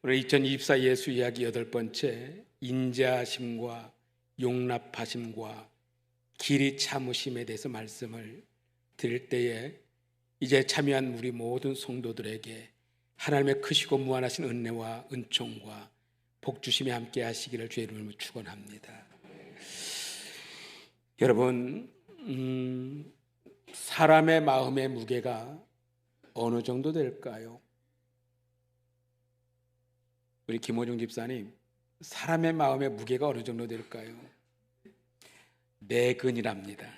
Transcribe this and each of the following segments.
오늘 2024 예수 이야기 8번째, 인자하심과 용납하심과 길이 참으심에 대해서 말씀을 드릴 때에 이제 참여한 우리 모든 성도들에게 하나님의 크시고 무한하신 은혜와 은총과 복 주심에 함께 하시기를 주의 이름으로 축원합니다. 여러분, 사람의 마음의 무게가 어느 정도 될까요? 우리 김호중 집사님, 사람의 마음의 무게가 어느 정도 될까요? 4근이랍니다.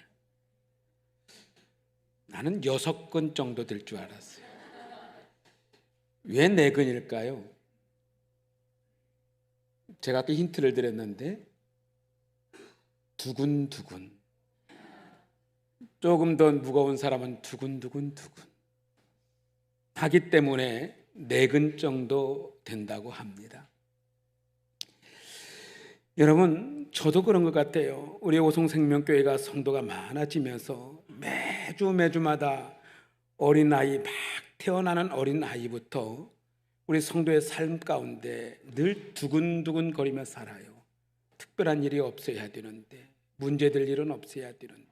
나는 6근 정도 될 줄 알았어요. 왜 4근일까요? 제가 아까 힌트를 드렸는데 두근두근, 조금 더 무거운 사람은 두근두근두근 하기 때문에 4근 정도 된다고 합니다. 여러분, 저도 그런 것 같아요. 우리 오송생명교회가 성도가 많아지면서 매주마다 어린아이, 막 태어나는 어린아이부터 우리 성도의 삶 가운데 늘 두근두근 거리며 살아요. 특별한 일이 없어야 되는데, 문제될 일은 없어야 되는데,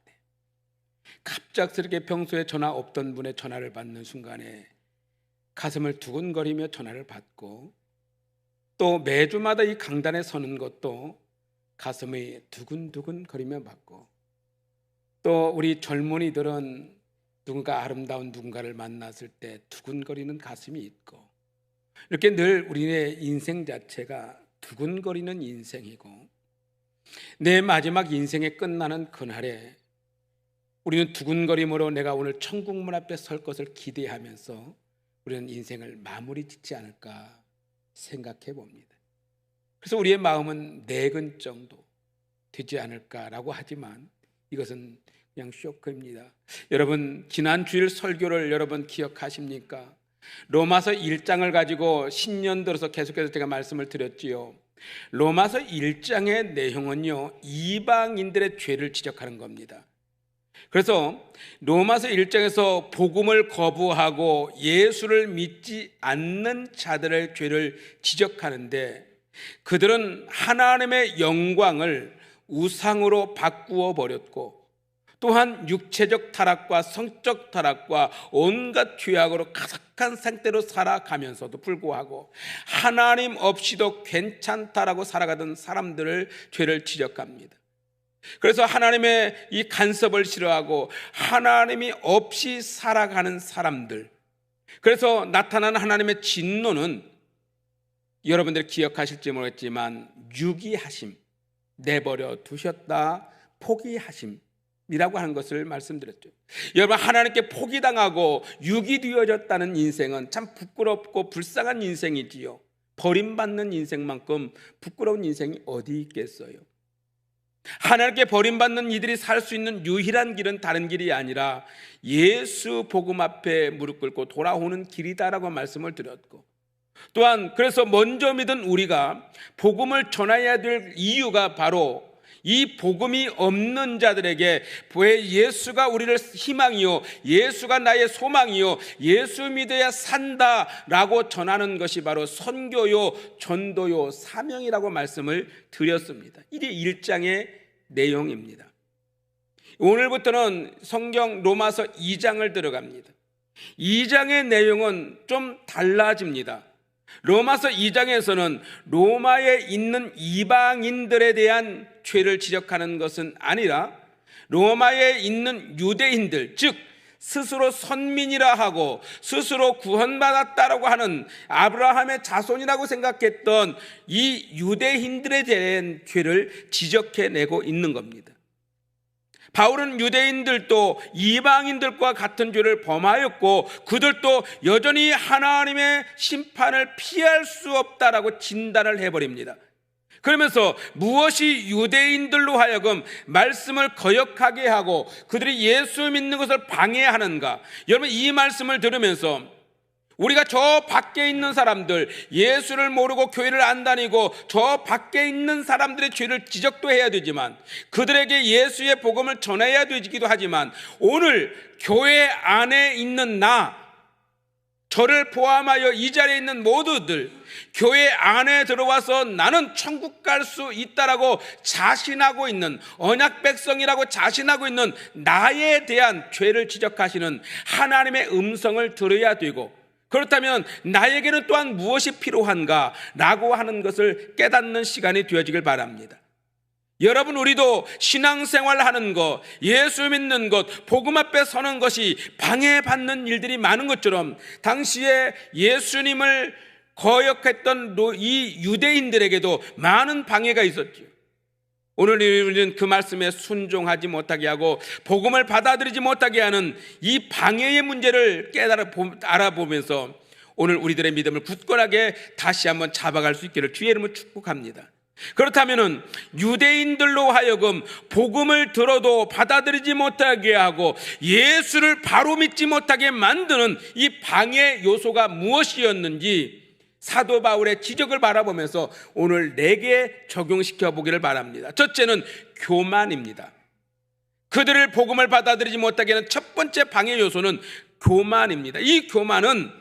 갑작스럽게 평소에 전화 없던 분의 전화를 받는 순간에 가슴을 두근거리며 전화를 받고, 또 매주마다 이 강단에 서는 것도 가슴이 두근두근 거리며 받고, 또 우리 젊은이들은 누군가 아름다운 누군가를 만났을 때 두근거리는 가슴이 있고, 이렇게 늘 우리의 인생 자체가 두근거리는 인생이고, 내 마지막 인생이 끝나는 그날에 우리는 두근거림으로 내가 오늘 천국문 앞에 설 것을 기대하면서 우리는 인생을 마무리 짓지 않을까 생각해 봅니다. 그래서 우리의 마음은 4근 정도 되지 않을까라고 하지만 이것은 그냥 쇼크입니다. 여러분, 지난 주일 설교를 여러분 기억하십니까? 로마서 1장을 가지고 신년 들어서 계속해서 제가 말씀을 드렸지요. 로마서 1장의 내용은요, 이방인들의 죄를 지적하는 겁니다. 그래서 로마서 1장에서 복음을 거부하고 예수를 믿지 않는 자들의 죄를 지적하는데, 그들은 하나님의 영광을 우상으로 바꾸어 버렸고, 또한 육체적 타락과 성적 타락과 온갖 죄악으로 가득한 상태로 살아가면서도 불구하고 하나님 없이도 괜찮다라고 살아가던 사람들을 죄를 지적합니다. 그래서 하나님의 이 간섭을 싫어하고 하나님이 없이 살아가는 사람들, 그래서 나타난 하나님의 진노는 여러분들 기억하실지 모르겠지만 유기하심, 내버려 두셨다, 포기하심이라고 하는 것을 말씀드렸죠. 여러분, 하나님께 포기당하고 유기되어졌다는 인생은 참 부끄럽고 불쌍한 인생이지요. 버림받는 인생만큼 부끄러운 인생이 어디 있겠어요? 하나님께 버림받는 이들이 살 수 있는 유일한 길은 다른 길이 아니라 예수 복음 앞에 무릎 꿇고 돌아오는 길이다라고 말씀을 드렸고, 또한 그래서 먼저 믿은 우리가 복음을 전해야 될 이유가 바로 이 복음이 없는 자들에게 예수가 우리를 희망이요, 예수가 나의 소망이요, 예수 믿어야 산다라고 전하는 것이 바로 선교요, 전도요, 사명이라고 말씀을 드렸습니다. 이게 1장의 내용입니다. 오늘부터는 성경 로마서 2장을 들어갑니다. 2장의 내용은 좀 달라집니다. 로마서 2장에서는 로마에 있는 이방인들에 대한 죄를 지적하는 것은 아니라 로마에 있는 유대인들, 즉 스스로 선민이라 하고 스스로 구원받았다라고 하는 아브라함의 자손이라고 생각했던 이 유대인들에 대한 죄를 지적해내고 있는 겁니다. 바울은 유대인들도 이방인들과 같은 죄를 범하였고 그들도 여전히 하나님의 심판을 피할 수 없다라고 진단을 해버립니다. 그러면서 무엇이 유대인들로 하여금 말씀을 거역하게 하고 그들이 예수 믿는 것을 방해하는가? 여러분, 이 말씀을 들으면서 우리가 저 밖에 있는 사람들, 예수를 모르고 교회를 안 다니고 저 밖에 있는 사람들의 죄를 지적도 해야 되지만, 그들에게 예수의 복음을 전해야 되기도 하지만, 오늘 교회 안에 있는 나, 저를 포함하여 이 자리에 있는 모두들, 교회 안에 들어와서 나는 천국 갈 수 있다라고 자신하고 있는, 언약 백성이라고 자신하고 있는 나에 대한 죄를 지적하시는 하나님의 음성을 들어야 되고, 그렇다면 나에게는 또한 무엇이 필요한가 라고 하는 것을 깨닫는 시간이 되어지길 바랍니다. 여러분, 우리도 신앙생활 하는 것, 예수 믿는 것, 복음 앞에 서는 것이 방해받는 일들이 많은 것처럼 당시에 예수님을 거역했던 이 유대인들에게도 많은 방해가 있었죠. 오늘 우리는 그 말씀에 순종하지 못하게 하고 복음을 받아들이지 못하게 하는 이 방해의 문제를 알아보면서 오늘 우리들의 믿음을 굳건하게 다시 한번 잡아갈 수 있기를 주의 이름으로 축복합니다. 그렇다면 유대인들로 하여금 복음을 들어도 받아들이지 못하게 하고 예수를 바로 믿지 못하게 만드는 이 방해 요소가 무엇이었는지 사도 바울의 지적을 바라보면서 오늘 4개 적용시켜 보기를 바랍니다. 첫째는 교만입니다. 그들을 복음을 받아들이지 못하게 하는 첫 번째 방해 요소는 교만입니다. 이 교만은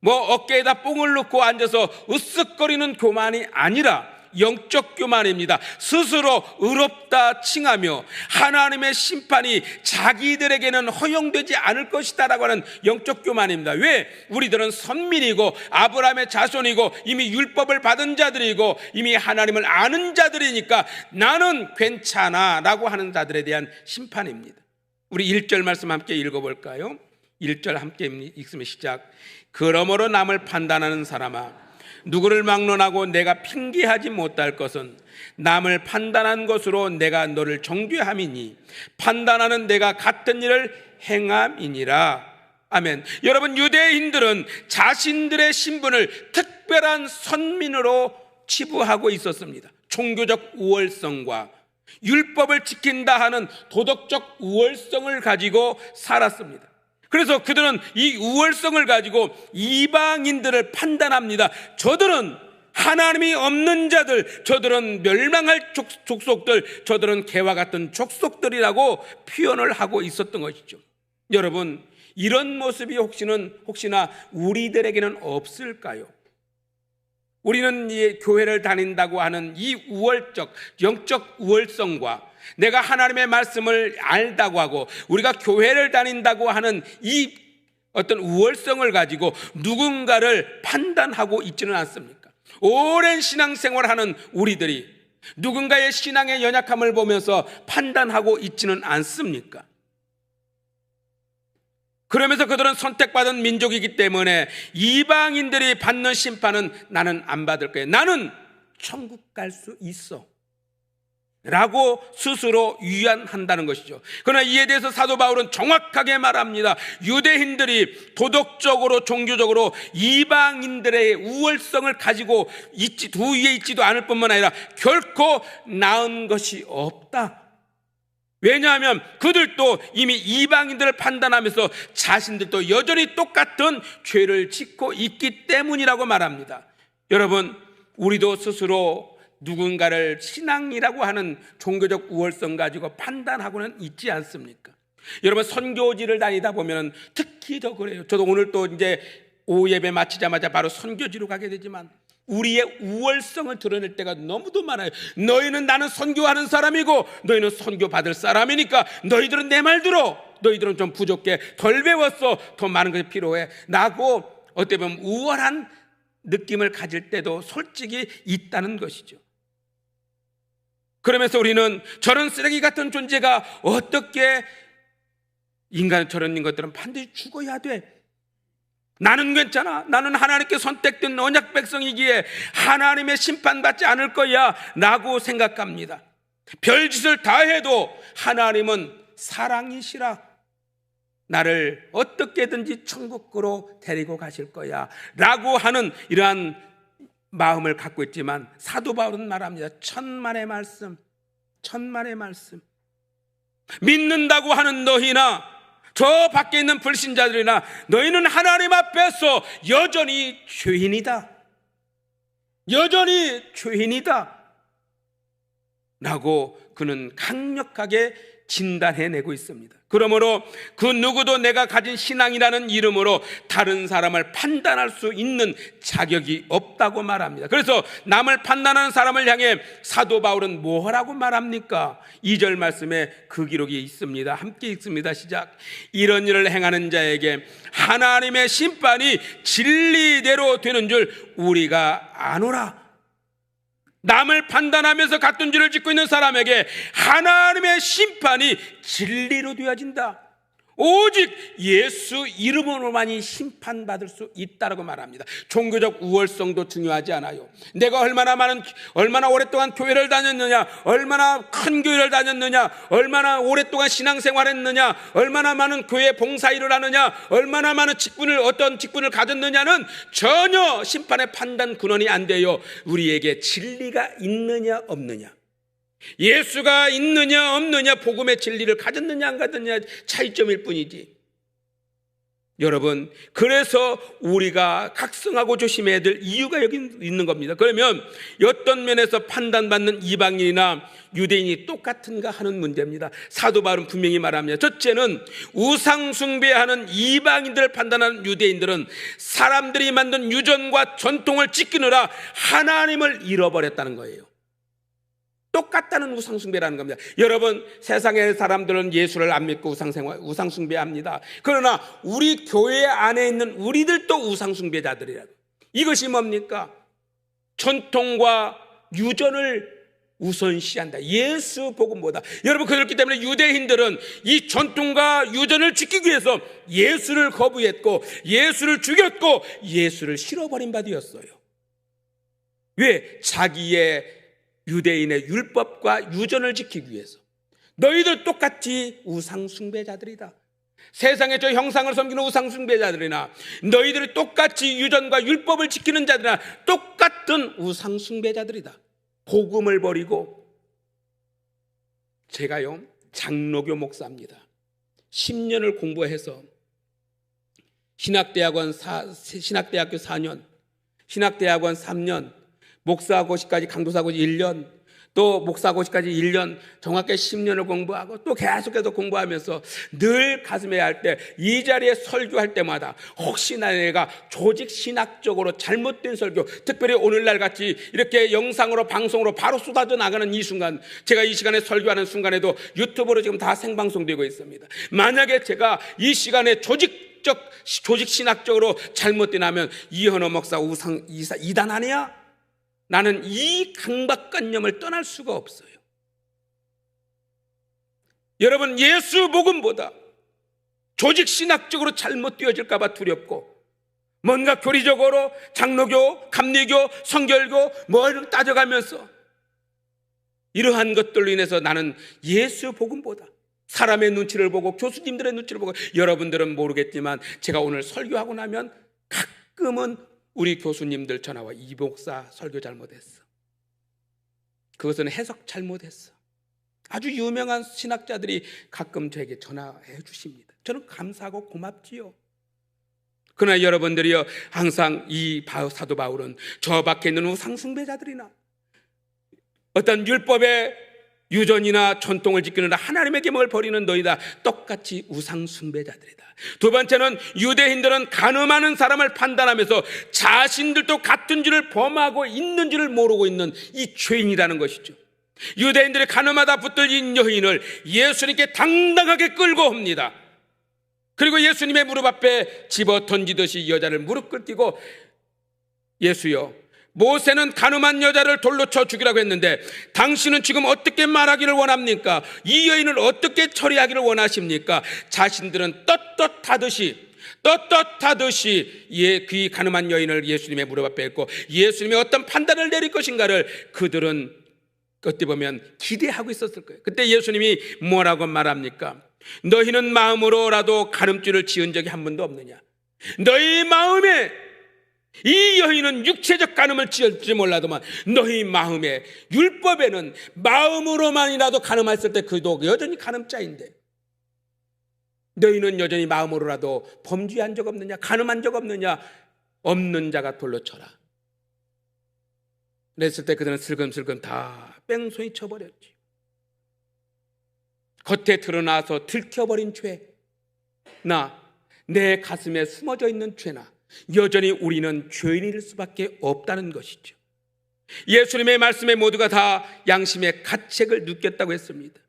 어깨에다 뽕을 넣고 앉아서 으쓱거리는 교만이 아니라 영적 교만입니다. 스스로 의롭다 칭하며 하나님의 심판이 자기들에게는 허용되지 않을 것이다 라고 하는 영적 교만입니다. 왜? 우리들은 선민이고 아브라함의 자손이고 이미 율법을 받은 자들이고 이미 하나님을 아는 자들이니까 나는 괜찮아 라고 하는 자들에 대한 심판입니다. 우리 1절 말씀 함께 읽어볼까요? 1절 함께 읽으면 시작. 그러므로 남을 판단하는 사람아, 누구를 막론하고 내가 핑계하지 못할 것은 남을 판단한 것으로 내가 너를 정죄함이니 판단하는 내가 같은 일을 행함이니라. 아멘. 여러분, 유대인들은 자신들의 신분을 특별한 선민으로 치부하고 있었습니다. 종교적 우월성과 율법을 지킨다 하는 도덕적 우월성을 가지고 살았습니다. 그래서 그들은 이 우월성을 가지고 이방인들을 판단합니다. 저들은 하나님이 없는 자들, 저들은 멸망할 족속들, 저들은 개와 같은 족속들이라고 표현을 하고 있었던 것이죠. 여러분, 이런 모습이 혹시나 우리들에게는 없을까요? 우리는 이 교회를 다닌다고 하는 이 우월적, 영적 우월성과 내가 하나님의 말씀을 알다고 하고 우리가 교회를 다닌다고 하는 이 어떤 우월성을 가지고 누군가를 판단하고 있지는 않습니까? 오랜 신앙생활하는 우리들이 누군가의 신앙의 연약함을 보면서 판단하고 있지는 않습니까? 그러면서 그들은 선택받은 민족이기 때문에 이방인들이 받는 심판은 나는 안 받을 거예요. 나는 천국 갈 수 있어 라고 스스로 위안한다는 것이죠. 그러나 이에 대해서 사도 바울은 정확하게 말합니다. 유대인들이 도덕적으로 종교적으로 이방인들의 우월성을 가지고 두 위에 있지도 않을 뿐만 아니라 결코 나은 것이 없다. 왜냐하면 그들도 이미 이방인들을 판단하면서 자신들도 여전히 똑같은 죄를 짓고 있기 때문이라고 말합니다. 여러분, 우리도 스스로 누군가를 신앙이라고 하는 종교적 우월성 가지고 판단하고는 있지 않습니까? 여러분, 선교지를 다니다 보면 특히 더 그래요. 저도 오늘 또 이제 오후 예배 마치자마자 바로 선교지로 가게 되지만 우리의 우월성을 드러낼 때가 너무도 많아요. 너희는 나는 선교하는 사람이고 너희는 선교 받을 사람이니까 너희들은 내 말 들어. 너희들은 좀 부족해. 덜 배웠어. 더 많은 것이 필요해. 라고 어떻게 보면 우월한 느낌을 가질 때도 솔직히 있다는 것이죠. 그러면서 우리는 저런 쓰레기 같은 존재가 어떻게 저런 것들은 반드시 죽어야 돼. 나는 괜찮아. 나는 하나님께 선택된 언약 백성이기에 하나님의 심판받지 않을 거야 라고 생각합니다. 별짓을 다 해도 하나님은 사랑이시라. 나를 어떻게든지 천국으로 데리고 가실 거야 라고 하는 이러한 마음을 갖고 있지만 사도 바울은 말합니다. 천만의 말씀 믿는다고 하는 너희나 저 밖에 있는 불신자들이나 너희는 하나님 앞에서 여전히 죄인이다 라고 그는 강력하게 진단해내고 있습니다. 그러므로 그 누구도 내가 가진 신앙이라는 이름으로 다른 사람을 판단할 수 있는 자격이 없다고 말합니다. 그래서 남을 판단하는 사람을 향해 사도 바울은 뭐라고 말합니까? 2절 말씀에 그 기록이 있습니다. 함께 읽습니다. 시작. 이런 일을 행하는 자에게 하나님의 심판이 진리대로 되는 줄 우리가 아노라. 남을 판단하면서 같은 죄를 짓고 있는 사람에게 하나님의 심판이 진리로 되어진다. 오직 예수 이름으로만이 심판받을 수 있다고 말합니다. 종교적 우월성도 중요하지 않아요. 내가 얼마나 오랫동안 교회를 다녔느냐, 얼마나 큰 교회를 다녔느냐, 얼마나 오랫동안 신앙생활했느냐, 얼마나 많은 교회 봉사일을 하느냐, 얼마나 많은 어떤 직분을 가졌느냐는 전혀 심판의 판단 근원이 안 돼요. 우리에게 진리가 있느냐 없느냐, 예수가 있느냐 없느냐, 복음의 진리를 가졌느냐 안 가졌느냐 차이점일 뿐이지. 여러분, 그래서 우리가 각성하고 조심해야 될 이유가 여기 있는 겁니다. 그러면 어떤 면에서 판단받는 이방인이나 유대인이 똑같은가 하는 문제입니다. 사도 바울은 분명히 말합니다. 첫째는 우상 숭배하는 이방인들을 판단하는 유대인들은 사람들이 만든 유전과 전통을 지키느라 하나님을 잃어버렸다는 거예요. 똑같다는 우상숭배라는 겁니다. 여러분, 세상의 사람들은 예수를 안 믿고 우상숭배합니다. 그러나 우리 교회 안에 있는 우리들도 우상숭배자들이라고. 이것이 뭡니까? 전통과 유전을 우선시한다. 예수 복음보다. 여러분, 그렇기 때문에 유대인들은 이 전통과 유전을 지키기 위해서 예수를 거부했고 예수를 죽였고 예수를 실어버린 바 되었어요. 왜? 자기의 유대인의 율법과 유전을 지키기 위해서. 너희들 똑같이 우상숭배자들이다. 세상에 저 형상을 섬기는 우상숭배자들이나 너희들이 똑같이 유전과 율법을 지키는 자들이나 똑같은 우상숭배자들이다. 복음을 버리고. 제가요, 장로교 목사입니다. 10년을 공부해서 신학대학교 4년, 신학대학원 3년, 목사고시까지, 강도사고시 1년, 또 목사고시까지 1년, 정확하게 10년을 공부하고 또 계속해서 공부하면서 늘 가슴에 할 때, 이 자리에 설교할 때마다 혹시나 내가 조직 신학적으로 잘못된 설교, 특별히 오늘날 같이 이렇게 영상으로 방송으로 바로 쏟아져 나가는 이 순간, 제가 이 시간에 설교하는 순간에도 유튜브로 지금 다 생방송되고 있습니다. 만약에 제가 이 시간에 조직 신학적으로 잘못되면 이현호 목사 이단 아니야? 나는 이 강박관념을 떠날 수가 없어요. 여러분, 예수 복음보다 조직 신학적으로 잘못 되어질까 봐 두렵고, 뭔가 교리적으로 장로교, 감리교, 성결교 뭘 따져가면서 이러한 것들로 인해서 나는 예수 복음보다 사람의 눈치를 보고 교수님들의 눈치를 보고, 여러분들은 모르겠지만 제가 오늘 설교하고 나면 가끔은 우리 교수님들 전화와 이 목사 설교 잘못했어, 그것은 해석 잘못했어. 아주 유명한 신학자들이 가끔 저에게 전화해 주십니다. 저는 감사하고 고맙지요. 그러나 여러분들이요, 항상 이 사도 바울은 저 밖에 있는 우상숭배자들이나 어떤 율법의 유전이나 전통을 지키느라 하나님의 계명을 버리는 너희다, 똑같이 우상숭배자들이다. 두 번째는 유대인들은 가늠하는 사람을 판단하면서 자신들도 같은 죄를 범하고 있는 줄을 모르고 있는 이 죄인이라는 것이죠. 유대인들이 가늠하다 붙들린 여인을 예수님께 당당하게 끌고 옵니다. 그리고 예수님의 무릎 앞에 집어 던지듯이 여자를 무릎 꿇기고, 예수여, 모세는 가늠한 여자를 돌로 쳐 죽이라고 했는데 당신은 지금 어떻게 말하기를 원합니까? 이 여인을 어떻게 처리하기를 원하십니까? 자신들은 떳떳하듯이 그 가늠한 여인을 예수님의 무릎 앞에 했고, 예수님이 어떤 판단을 내릴 것인가를 그들은 어떻게 보면 기대하고 있었을 거예요. 그때 예수님이 뭐라고 말합니까? 너희는 마음으로라도 가늠죄를 지은 적이 한 번도 없느냐? 너희 마음에, 이 여인은 육체적 간음을 지을지 몰라도만 너희 마음에, 율법에는 마음으로만이라도 간음했을 때 그도 여전히 간음자인데 너희는 여전히 마음으로라도 범죄한 적 없느냐? 간음한 적 없느냐? 없는 자가 돌로 쳐라. 그랬을 때 그들은 슬금슬금 다 뺑소니 쳐버렸지. 겉에 드러나서 들켜버린 죄나 내 가슴에 숨어져 있는 죄나 여전히 우리는 죄인일 수밖에 없다는 것이죠. 예수님의 말씀에 모두가 다 양심의 가책을 느꼈다고 했습니다.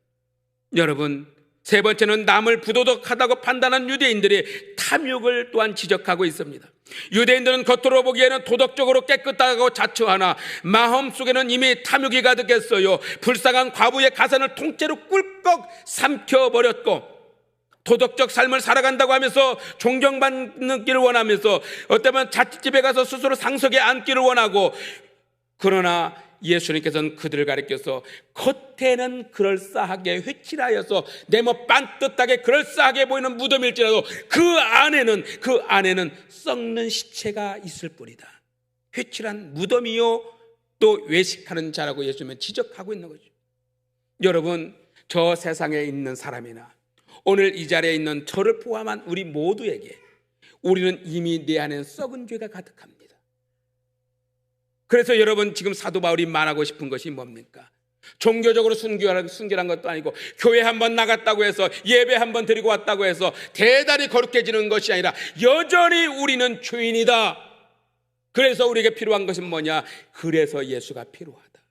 여러분, 세 번째는 남을 부도덕하다고 판단한 유대인들의 탐욕을 또한 지적하고 있습니다. 유대인들은 겉으로 보기에는 도덕적으로 깨끗하고 자처하나 마음속에는 이미 탐욕이 가득했어요. 불쌍한 과부의 가산을 통째로 꿀꺽 삼켜버렸고, 도덕적 삶을 살아간다고 하면서 존경받기를 원하면서 어쩌면 자취집에 가서 스스로 상석에 앉기를 원하고, 그러나 예수님께서는 그들을 가리켜서 겉에는 그럴싸하게 회칠하여서 내모 반듯하게 그럴싸하게 보이는 무덤일지라도 그 안에는 썩는 시체가 있을 뿐이다. 회칠한 무덤이요 또 외식하는 자라고 예수님은 지적하고 있는 거죠. 여러분, 저 세상에 있는 사람이나 오늘 이 자리에 있는 저를 포함한 우리 모두에게 우리는 이미 내 안에는 썩은 죄가 가득합니다. 그래서 여러분, 지금 사도 바울이 말하고 싶은 것이 뭡니까? 종교적으로 순결한 것도 아니고 교회 한번 나갔다고 해서 예배 한번 드리고 왔다고 해서 대단히 거룩해지는 것이 아니라 여전히 우리는 죄인이다. 그래서 우리에게 필요한 것은 뭐냐? 그래서 예수가 필요하다.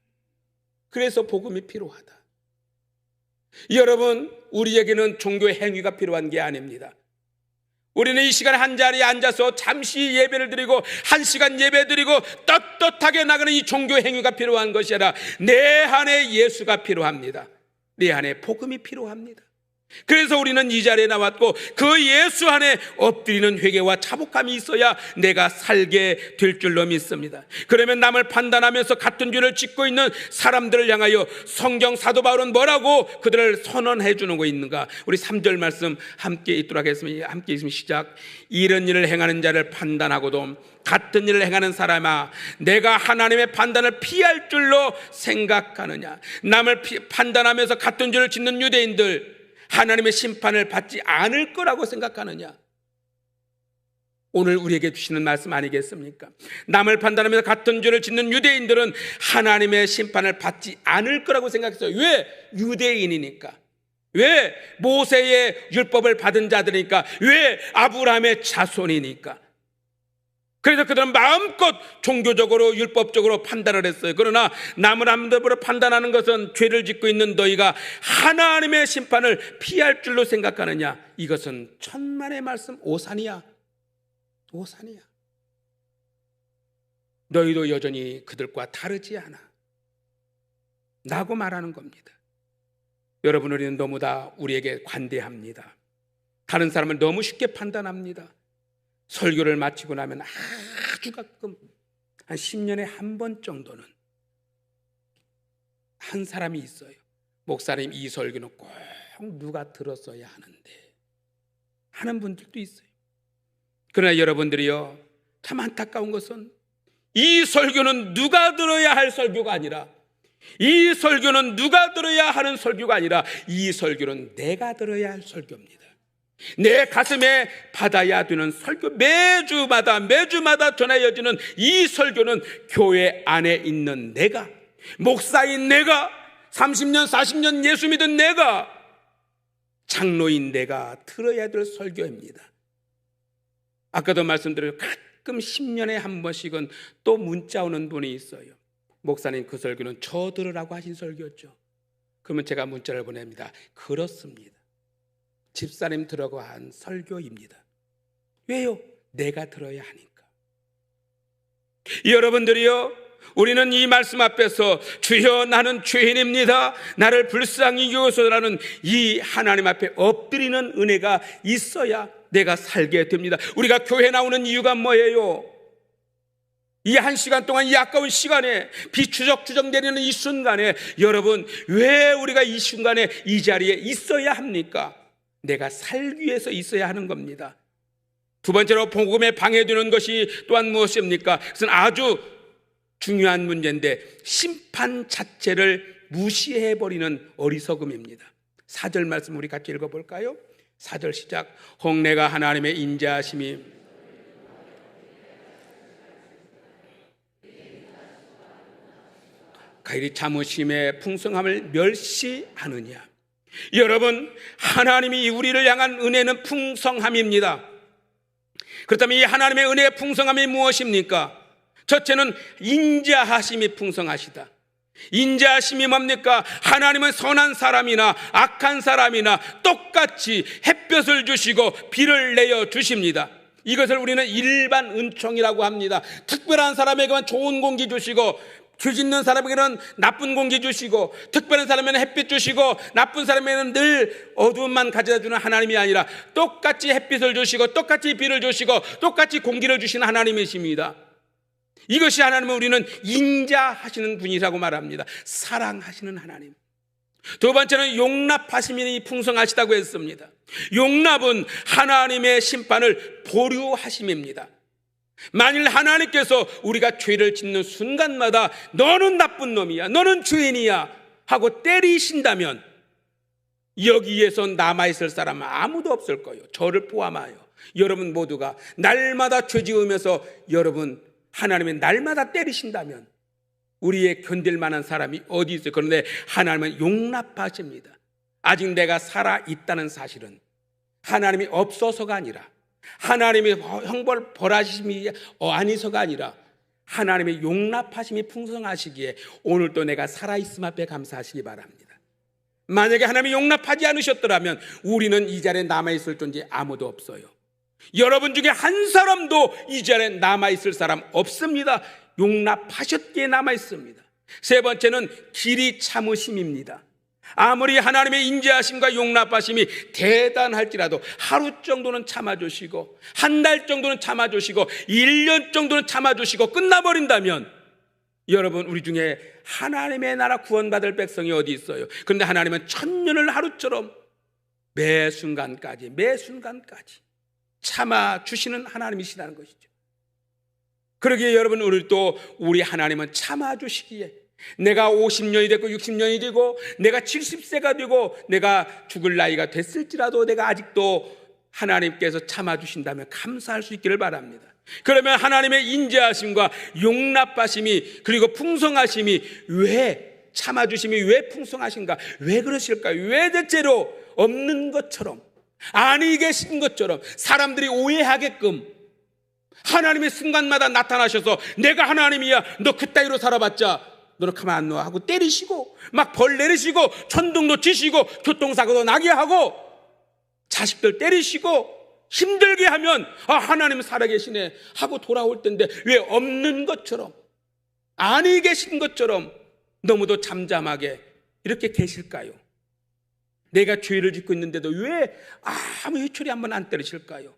그래서 복음이 필요하다. 여러분, 우리에게는 종교의 행위가 필요한 게 아닙니다. 우리는 이 시간에 한 자리에 앉아서 잠시 예배를 드리고 1시간 예배 드리고 떳떳하게 나가는 이 종교 행위가 필요한 것이 아니라 내 안에 예수가 필요합니다. 내 안에 복음이 필요합니다. 그래서 우리는 이 자리에 나왔고 그 예수 안에 엎드리는 회개와 자복함이 있어야 내가 살게 될 줄로 믿습니다. 그러면 남을 판단하면서 같은 죄를 짓고 있는 사람들을 향하여 성경 사도 바울은 뭐라고 그들을 선언해 주는 거 있는가? 우리 3절 말씀 함께 읽도록 하겠습니다. 함께 읽으면 시작. 이런 일을 행하는 자를 판단하고도 같은 일을 행하는 사람아, 내가 하나님의 판단을 피할 줄로 생각하느냐? 남을 판단하면서 같은 죄를 짓는 유대인들, 하나님의 심판을 받지 않을 거라고 생각하느냐? 오늘 우리에게 주시는 말씀 아니겠습니까? 남을 판단하면서 같은 죄를 짓는 유대인들은 하나님의 심판을 받지 않을 거라고 생각했어요. 왜? 유대인이니까. 왜? 모세의 율법을 받은 자들이니까. 왜? 아브라함의 자손이니까. 그래서 그들은 마음껏 종교적으로 율법적으로 판단을 했어요. 그러나 남을 함부로 판단하는 것은 죄를 짓고 있는 너희가 하나님의 심판을 피할 줄로 생각하느냐? 이것은 천만의 말씀 오산이야. 오산이야. 너희도 여전히 그들과 다르지 않아 라고 말하는 겁니다. 여러분, 우리는 너무 다 우리에게 관대합니다. 다른 사람을 너무 쉽게 판단합니다. 설교를 마치고 나면 아주 가끔 한 10년에 한 번 정도는 한 사람이 있어요. 목사님, 이 설교는 꼭 누가 들었어야 하는데 하는 분들도 있어요. 그러나 여러분들이요, 참 안타까운 것은 이 설교는 누가 들어야 할 설교가 아니라, 이 설교는 누가 들어야 하는 설교가 아니라 이 설교는 내가 들어야 할 설교입니다. 내 가슴에 받아야 되는 설교, 매주마다 전해져지는 이 설교는 교회 안에 있는 내가, 목사인 내가, 30년 40년 예수 믿은 내가, 장로인 내가 들어야 될 설교입니다. 아까도 말씀드렸죠. 가끔 10년에 한 번씩은 또 문자 오는 분이 있어요. 목사님, 그 설교는 저 들으라고 하신 설교였죠. 그러면 제가 문자를 보냅니다. 그렇습니다. 집사님 들으라고 한 설교입니다. 왜요? 내가 들어야 하니까. 여러분들이요, 우리는 이 말씀 앞에서 주여 나는 죄인입니다, 나를 불쌍히 여기소서라는 이 하나님 앞에 엎드리는 은혜가 있어야 내가 살게 됩니다. 우리가 교회 나오는 이유가 뭐예요? 이 1시간 동안, 이 아까운 시간에, 비추적추적 내리는 이 순간에, 여러분, 왜 우리가 이 순간에 이 자리에 있어야 합니까? 내가 살기 위해서 있어야 하는 겁니다. 두 번째로 복음에 방해되는 것이 또한 무엇입니까? 그것은 아주 중요한 문제인데, 심판 자체를 무시해버리는 어리석음입니다. 4절 말씀 우리 같이 읽어볼까요? 4절 시작. 홍내가 하나님의 인자하심이 가히 참으심의 풍성함을 멸시하느냐? 여러분, 하나님이 우리를 향한 은혜는 풍성함입니다. 그렇다면 이 하나님의 은혜의 풍성함이 무엇입니까? 첫째는 인자하심이 풍성하시다. 인자하심이 뭡니까? 하나님은 선한 사람이나 악한 사람이나 똑같이 햇볕을 주시고 비를 내어 주십니다. 이것을 우리는 일반 은총이라고 합니다. 특별한 사람에게만 좋은 공기 주시고, 죄 짓는 사람에게는 나쁜 공기 주시고, 특별한 사람에게는 햇빛 주시고, 나쁜 사람에게는 늘 어두움만 가져다 주는 하나님이 아니라 똑같이 햇빛을 주시고 똑같이 비를 주시고 똑같이 공기를 주시는 하나님이십니다. 이것이 하나님은 우리는 인자하시는 분이라고 말합니다. 사랑하시는 하나님. 두 번째는 용납하심이 풍성하시다고 했습니다. 용납은 하나님의 심판을 보류하심입니다. 만일 하나님께서 우리가 죄를 짓는 순간마다 너는 나쁜 놈이야, 너는 죄인이야 하고 때리신다면 여기에서 남아있을 사람은 아무도 없을 거예요. 저를 포함하여 여러분 모두가 날마다 죄 지으면서 여러분 하나님의 날마다 때리신다면 우리의 견딜 만한 사람이 어디 있어요? 그런데 하나님은 용납하십니다. 아직 내가 살아있다는 사실은 하나님이 없어서가 아니라, 하나님의 형벌 벌하심이 아니서가 아니라 하나님의 용납하심이 풍성하시기에 오늘도 내가 살아있음 앞에 감사하시기 바랍니다. 만약에 하나님이 용납하지 않으셨더라면 우리는 이 자리에 남아있을 존재 아무도 없어요. 여러분 중에 한 사람도 이 자리에 남아있을 사람 없습니다. 용납하셨기에 남아있습니다. 세 번째는 길이 참으심입니다. 아무리 하나님의 인자하심과 용납하심이 대단할지라도 하루 정도는 참아주시고, 한 달 정도는 참아주시고, 1년 정도는 참아주시고 끝나버린다면 여러분, 우리 중에 하나님의 나라 구원받을 백성이 어디 있어요? 그런데 하나님은 천년을 하루처럼 매 순간까지 참아주시는 하나님이시라는 것이죠. 그러기에 여러분, 우리 하나님은 참아주시기에 내가 50년이 됐고 60년이 되고 내가 70세가 되고 내가 죽을 나이가 됐을지라도 내가 아직도 하나님께서 참아주신다면 감사할 수 있기를 바랍니다. 그러면 하나님의 인자하심과 용납하심이 그리고 풍성하심이 왜 참아주심이 왜 풍성하신가? 왜 그러실까요? 왜 대체로 없는 것처럼, 아니 계신 것처럼 사람들이 오해하게끔 하나님의 순간마다 나타나셔서 내가 하나님이야, 너 그따위로 살아봤자 너는 가만 안 놔 하고 때리시고 막 벌 내리시고 천둥도 치시고 교통사고도 나게 하고 자식들 때리시고 힘들게 하면 하나님 살아계시네 하고 돌아올 텐데 왜 없는 것처럼, 아니 계신 것처럼 너무도 잠잠하게 이렇게 계실까요? 내가 죄를 짓고 있는데도 왜 아무 회초리 한번 안 때리실까요?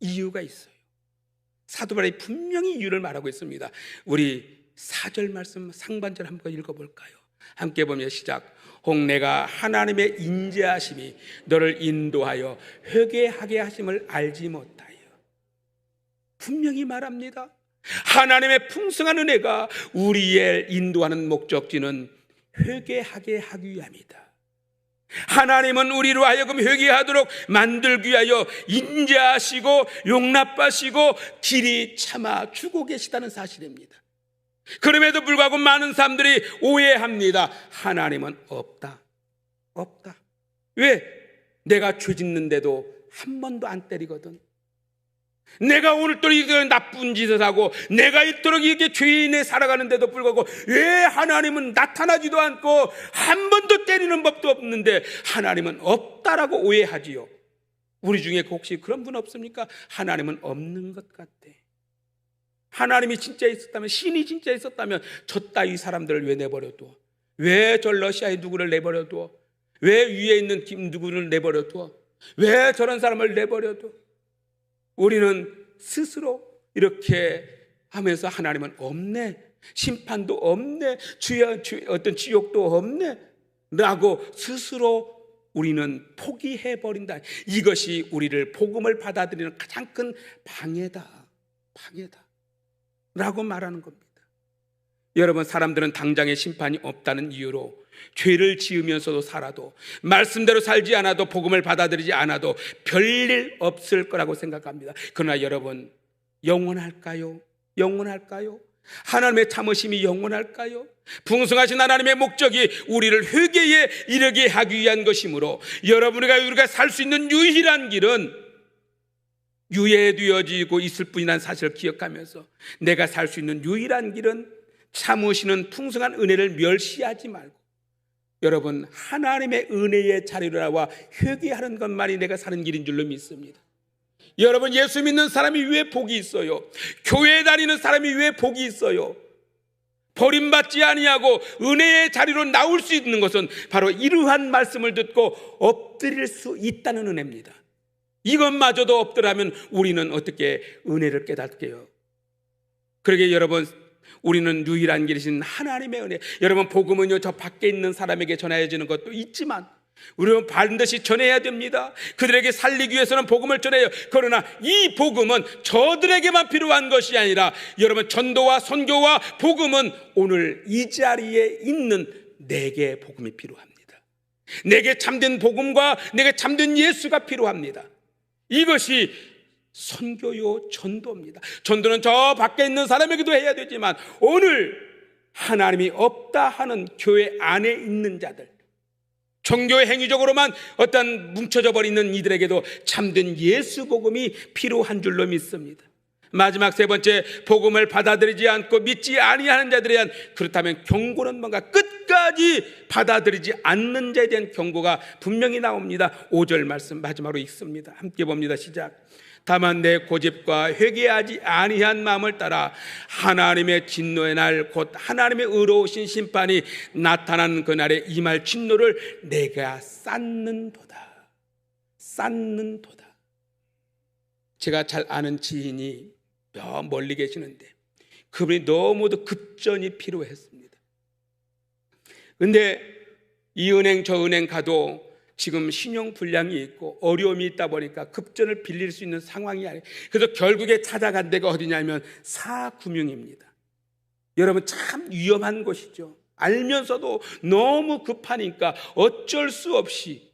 이유가 있어요. 사도 바울이 분명히 이유를 말하고 있습니다. 우리 4절 말씀 상반절 한번 읽어볼까요? 함께 보면 시작. 혹 내가 하나님의 인자하심이 너를 인도하여 회개하게 하심을 알지 못하여. 분명히 말합니다. 하나님의 풍성한 은혜가 우리의 인도하는 목적지는 회개하게 하기 위함이다. 하나님은 우리로 하여금 회개하도록 만들기 위하여 인자하시고 용납하시고 길이 참아 주고 계시다는 사실입니다. 그럼에도 불구하고 많은 사람들이 오해합니다. 하나님은 없다. 왜? 내가 죄 짓는데도 한 번도 안 때리거든. 내가 오늘도 이렇게 나쁜 짓을 하고 내가 이토록 이렇게 죄인에 살아가는데도 불구하고 왜 하나님은 나타나지도 않고 한 번도 때리는 법도 없는데 하나님은 없다라고 오해하지요. 우리 중에 혹시 그런 분 없습니까? 하나님은 없는 것 같아. 하나님이 진짜 있었다면, 신이 진짜 있었다면 저 따위 사람들을 왜 내버려둬? 왜 저 러시아의 누구를 내버려둬? 왜 위에 있는 김 누구를 내버려둬? 왜 저런 사람을 내버려둬? 우리는 스스로 이렇게 하면서 하나님은 없네, 심판도 없네, 어떤 지옥도 없네 라고 스스로 우리는 포기해버린다. 이것이 우리를 복음을 받아들이는 가장 큰 방해다 라고 말하는 겁니다. 여러분, 사람들은 당장의 심판이 없다는 이유로 죄를 지으면서도 살아도, 말씀대로 살지 않아도, 복음을 받아들이지 않아도 별일 없을 거라고 생각합니다. 그러나 여러분, 영원할까요? 하나님의 참으심이 영원할까요? 풍성하신 하나님의 목적이 우리를 회개에 이르게 하기 위한 것이므로 우리가 살 수 있는 유일한 길은 유예되어지고 있을 뿐이라는 사실을 기억하면서 내가 살 수 있는 유일한 길은 참으시는 풍성한 은혜를 멸시하지 말고 여러분 하나님의 은혜의 자리로 나와 회개하는 것만이 내가 사는 길인 줄로 믿습니다. 여러분 예수 믿는 사람이 왜 복이 있어요? 교회에 다니는 사람이 왜 복이 있어요? 버림받지 아니하고 은혜의 자리로 나올 수 있는 것은 바로 이러한 말씀을 듣고 엎드릴 수 있다는 은혜입니다. 이것마저도 없더라면 우리는 어떻게 은혜를 깨닫게요? 그러게 여러분 우리는 유일한 길이신 하나님의 은혜, 여러분 복음은요 저 밖에 있는 사람에게 전해지는 것도 있지만 우리는 반드시 전해야 됩니다. 그들에게 살리기 위해서는 복음을 전해요. 그러나 이 복음은 저들에게만 필요한 것이 아니라 여러분 전도와 선교와 복음은 오늘 이 자리에 있는 내게 복음이 필요합니다. 내게 참된 복음과 내게 참된 예수가 필요합니다. 이것이 선교요 전도입니다. 전도는 저 밖에 있는 사람에게도 해야 되지만 오늘 하나님이 없다 하는 교회 안에 있는 자들, 종교의 행위적으로만 어떤 뭉쳐져 버리는 이들에게도 참된 예수 복음이 필요한 줄로 믿습니다. 마지막 세 번째, 복음을 받아들이지 않고 믿지 아니하는 자들에 대한, 그렇다면 경고는 뭔가 끝까지 받아들이지 않는 자에 대한 경고가 분명히 나옵니다. 5절 말씀 마지막으로 읽습니다. 함께 봅니다. 시작. 다만 내 고집과 회개하지 아니한 마음을 따라 하나님의 진노의 날 곧 하나님의 의로우신 심판이 나타나는 그날에 임할 진노를 내가 쌓는도다. 제가 잘 아는 지인이 저 멀리 계시는데 그분이 너무도 급전이 필요했습니다. 근데 이 은행 저 은행 가도 지금 신용 불량이 있고 어려움이 있다 보니까 급전을 빌릴 수 있는 상황이 아니에요. 그래서 결국에 찾아간 데가 어디냐면 사금융입니다. 여러분 참 위험한 곳이죠. 알면서도 너무 급하니까 어쩔 수 없이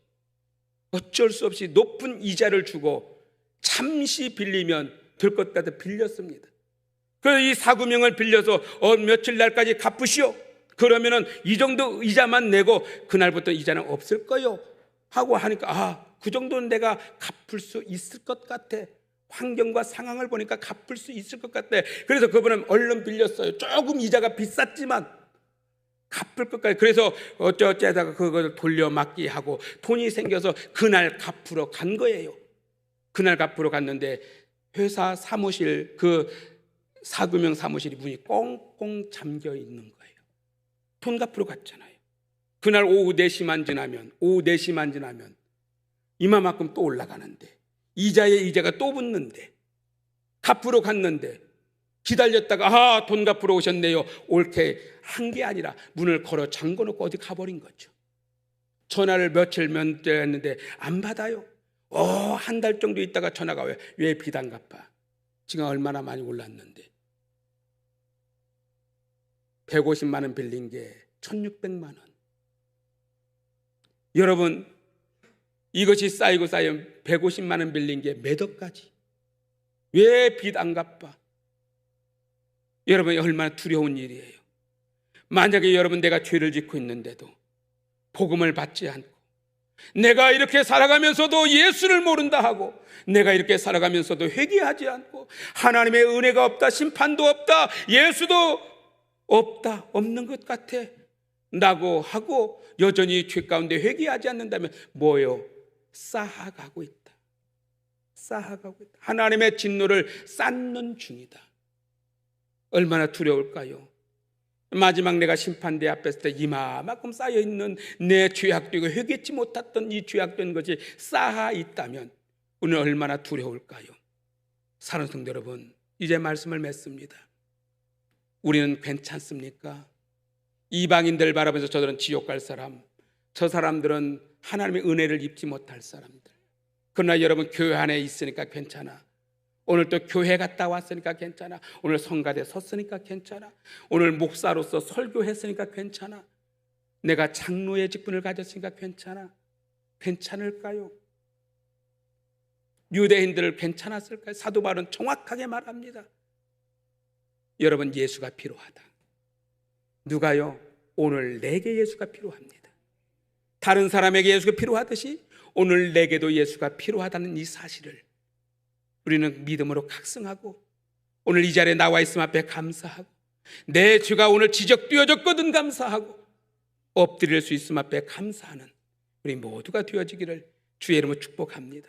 높은 이자를 주고 잠시 빌리면 될 것 같아 빌렸습니다. 그래서 이 사금융을 빌려서 며칠 날까지 갚으시오. 그러면은 이 정도 이자만 내고 그날부터 이자는 없을 거요 하고 하니까 그 정도는 내가 갚을 수 있을 것 같아. 환경과 상황을 보니까 갚을 수 있을 것 같아. 그래서 그분은 얼른 빌렸어요. 조금 이자가 비쌌지만 갚을 것 같아. 그래서 어쩌다가 그걸 돌려막기 하고 돈이 생겨서 그날 갚으러 간 거예요. 그날 갚으러 갔는데 회사 사무실, 그 사금융 사무실이 문이 꽁꽁 잠겨 있는 거예요. 돈 갚으러 갔잖아요. 그날 오후 4시만 지나면 이마만큼 또 올라가는데 이자에 이자가 또 붙는데 갚으러 갔는데 기다렸다가 돈 갚으러 오셨네요. 옳게 한 게 아니라 문을 걸어 잠궈놓고 어디 가버린 거죠. 전화를 며칠 했는데 안 받아요. 한 달 정도 있다가 전화가 와요. 왜 빚 안 갚아? 지금 얼마나 많이 올랐는데 150만 원 빌린 게 1,600만 원. 여러분 이것이 쌓이고 쌓이면 150만 원 빌린 게 몇 억까지. 왜 빚 안 갚아? 여러분 얼마나 두려운 일이에요. 만약에 여러분 내가 죄를 짓고 있는데도 복음을 받지 않고 내가 이렇게 살아가면서도 예수를 모른다 하고 내가 이렇게 살아가면서도 회개하지 않고 하나님의 은혜가 없다, 심판도 없다, 예수도 없다, 없는 것 같아 라고 하고 여전히 죄 가운데 회개하지 않는다면 뭐예요? 쌓아가고 있다. 하나님의 진노를 쌓는 중이다. 얼마나 두려울까요? 마지막 내가 심판대 앞에 있을 때 이마만큼 쌓여있는 내 죄악되고 회개치 못했던 이 죄악된 것이 쌓아 있다면 우리는 얼마나 두려울까요? 사랑하는 성도 여러분, 이제 말씀을 맺습니다. 우리는 괜찮습니까? 이방인들 바라보면서 저들은 지옥 갈 사람, 저 사람들은 하나님의 은혜를 입지 못할 사람들. 그러나 여러분 교회 안에 있으니까 괜찮아. 오늘 또 교회 갔다 왔으니까 괜찮아. 오늘 성가대 섰으니까 괜찮아. 오늘 목사로서 설교했으니까 괜찮아. 내가 장로의 직분을 가졌으니까 괜찮아. 괜찮을까요? 유대인들을 괜찮았을까요? 사도 바울은 정확하게 말합니다. 여러분, 예수가 필요하다. 누가요? 오늘 내게 예수가 필요합니다. 다른 사람에게 예수가 필요하듯이 오늘 내게도 예수가 필요하다는 이 사실을 우리는 믿음으로 각성하고, 오늘 이 자리에 나와 있음 앞에 감사하고, 내 죄가 오늘 지적되어졌거든 감사하고, 엎드릴 수 있음 앞에 감사하는 우리 모두가 되어지기를 주의 이름으로 축복합니다.